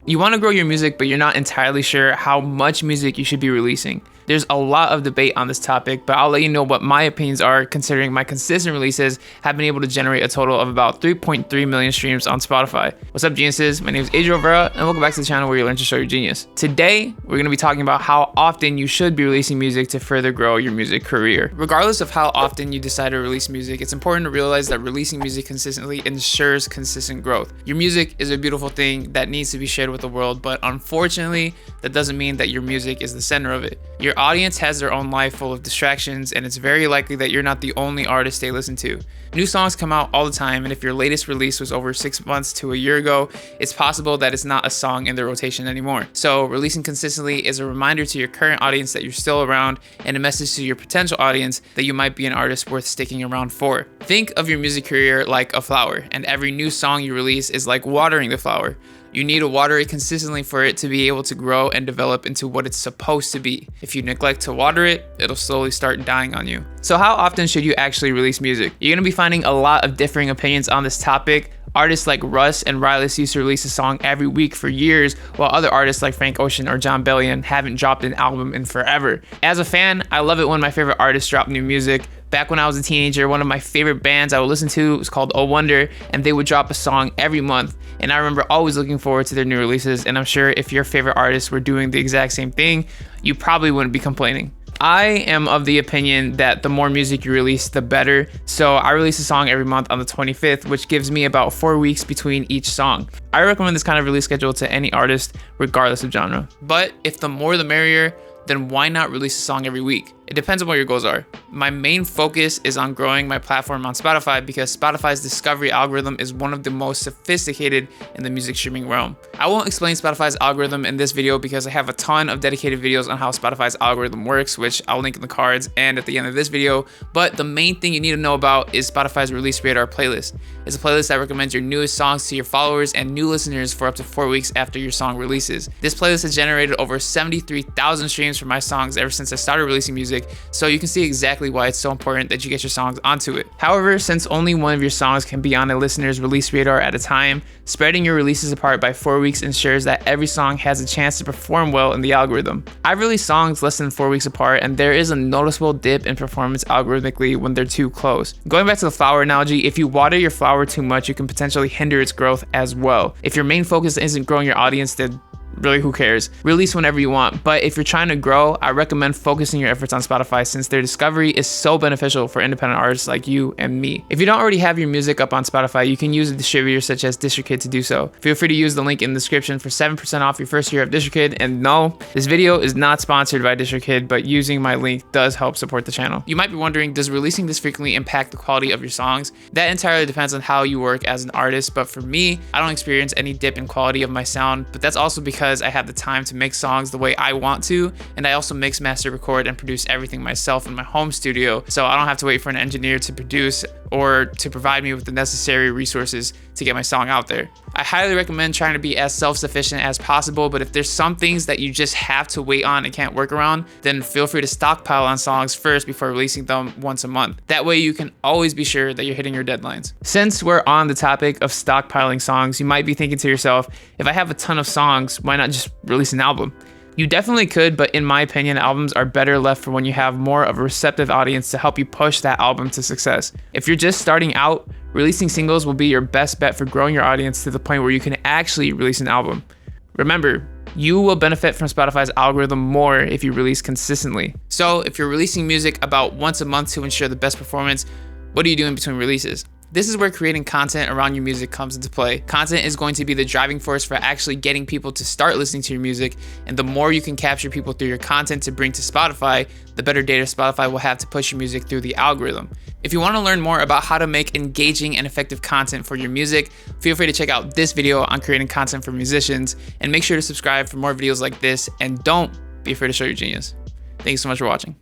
You want to grow your music, but you're not entirely sure how much music you should be releasing. There's a lot of debate on this topic, but I'll let you know what my opinions are, considering my consistent releases have been able to generate a total of about 3.3 million streams on Spotify. What's up, geniuses? My name is Adriel Rivera, and welcome back to the channel where you learn to show your genius. Today, we're going to be talking about how often you should be releasing music to further grow your music career. Regardless of how often you decide to release music, it's important to realize that releasing music consistently ensures consistent growth. Your music is a beautiful thing that needs to be shared with the world, but unfortunately, that doesn't mean that your music is the center of it. Your audience has their own life full of distractions, and it's very likely that you're not the only artist they listen to. New songs come out all the time, and if your latest release was over 6 months to a year ago, it's possible that it's not a song in the rotation anymore. So releasing consistently is a reminder to your current audience that you're still around, and a message to your potential audience that you might be an artist worth sticking around for. Think of your music career like a flower, and every new song you release is like watering the flower. You need to water it consistently for it to be able to grow and develop into what it's supposed to be. If you neglect to water it, it'll slowly start dying on you. So how often should you actually release music? You're gonna be finding a lot of differing opinions on this topic. Artists like Russ and Ryless used to release a song every week for years, while other artists like Frank Ocean or Jon Bellion haven't dropped an album in forever. As a fan, I love it when my favorite artists drop new music. Back when I was a teenager, one of my favorite bands I would listen to was called Oh Wonder, and they would drop a song every month. And I remember always looking forward to their new releases, and I'm sure if your favorite artists were doing the exact same thing, you probably wouldn't be complaining. I am of the opinion that the more music you release, the better. So I release a song every month on the 25th, which gives me about 4 weeks between each song. I recommend this kind of release schedule to any artist, regardless of genre. But if the more the merrier, then why not release a song every week? It depends on what your goals are. My main focus is on growing my platform on Spotify because Spotify's discovery algorithm is one of the most sophisticated in the music streaming realm. I won't explain Spotify's algorithm in this video because I have a ton of dedicated videos on how Spotify's algorithm works, which I'll link in the cards and at the end of this video. But the main thing you need to know about is Spotify's Release Radar playlist. It's a playlist that recommends your newest songs to your followers and new listeners for up to 4 weeks after your song releases. This playlist has generated over 73,000 streams for my songs ever since I started releasing music, so you can see exactly why it's so important that you get your songs onto it. However, since only one of your songs can be on a listener's release radar at a time, spreading your releases apart by 4 weeks ensures that every song has a chance to perform well in the algorithm. I've released songs less than 4 weeks apart, and there is a noticeable dip in performance algorithmically when they're too close. Going back to the flower analogy, if you water your flower too much, you can potentially hinder its growth as well. If your main focus isn't growing your audience, then really, who cares? Release whenever you want, but if you're trying to grow, I recommend focusing your efforts on Spotify since their discovery is so beneficial for independent artists like you and me. If you don't already have your music up on Spotify, you can use a distributor such as DistroKid to do so. Feel free to use the link in the description for 7% off your first year of DistroKid. And no, this video is not sponsored by DistroKid, but using my link does help support the channel. You might be wondering, does releasing this frequently impact the quality of your songs? That entirely depends on how you work as an artist, but for me, I don't experience any dip in quality of my sound, but that's also because I have the time to make songs the way I want to, and I also mix, master, record, and produce everything myself in my home studio, so I don't have to wait for an engineer to produce or to provide me with the necessary resources to get my song out there. I highly recommend trying to be as self-sufficient as possible, but if there's some things that you just have to wait on and can't work around, then feel free to stockpile on songs first before releasing them once a month. That way you can always be sure that you're hitting your deadlines. Since we're on the topic of stockpiling songs, you might be thinking to yourself, if I have a ton of songs, why not just release an album? You definitely could, but in my opinion, albums are better left for when you have more of a receptive audience to help you push that album to success. If you're just starting out, releasing singles will be your best bet for growing your audience to the point where you can actually release an album. Remember, you will benefit from Spotify's algorithm more if you release consistently. So if you're releasing music about once a month to ensure the best performance, what are you doing between releases? This is where creating content around your music comes into play. Content is going to be the driving force for actually getting people to start listening to your music, and the more you can capture people through your content to bring to Spotify, the better data Spotify will have to push your music through the algorithm. If you want to learn more about how to make engaging and effective content for your music, feel free to check out this video on creating content for musicians, and make sure to subscribe for more videos like this, and don't be afraid to show your genius. Thanks so much for watching.